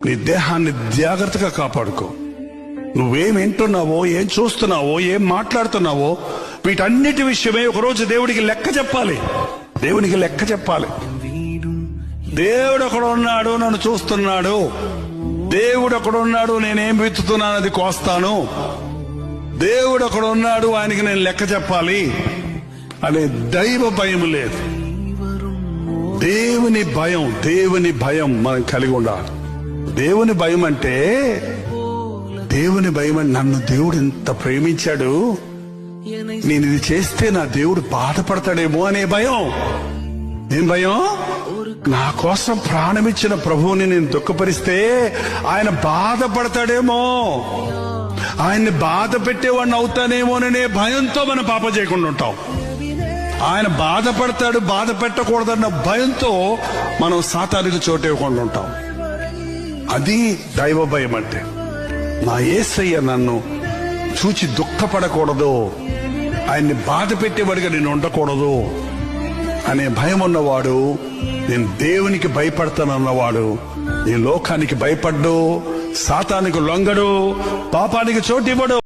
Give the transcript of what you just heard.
నీ దేహాన్ని జాగ్రత్తగా కాపాడుకో. నువ్వేం వింటున్నావో, ఏం చూస్తున్నావో, ఏం మాట్లాడుతున్నావో, వీటన్నిటి విషయమే ఒకరోజు దేవుడికి లెక్క చెప్పాలి. దేవునికి లెక్క చెప్పాలి. దేవుడు అక్కడ ఉన్నాడు, నన్ను చూస్తున్నాడు. దేవుడు అక్కడ ఉన్నాడు, నేనేం విత్తుతున్నాను అది కోస్తాను. దేవుడు అక్కడ ఉన్నాడు, ఆయనకి నేను లెక్క చెప్పాలి అనే దైవ భయం లేదు. దేవుని భయం మనం కలిగి ఉండాలి. దేవుని భయం అంటే నన్ను దేవుడు ఎంత ప్రేమించాడు, నేను ఇది చేస్తే నా దేవుడు బాధపడతాడేమో అనే భయం. ఏం భయం? నా కోసం ప్రాణమిచ్చిన ప్రభువుని నేను దుఃఖపరిస్తే ఆయన బాధపడతాడేమో, ఆయన్ని బాధ పెట్టేవాడిని అవుతానేమోననే భయంతో మనం పాపం చేయకుండా ఉంటాం. ఆయన బాధపడతాడు, బాధ పెట్టకూడదన్న భయంతో మనం సాతానికి చోటివ్వకుండా ఉంటాం. అది దైవ భయం అంటే. నా యేసయ్య నన్ను చూచి దుఃఖపడకూడదు, ఆయన్ని బాధ పెట్టేవాడిగా నేను ఉండకూడదు అనే భయం ఉన్నవాడు, నేను దేవునికి భయపడతానన్నవాడు ఈ లోకానికి భయపడ్డు, సాతానికి లొంగడు, పాపానికి చోటివ్వడు.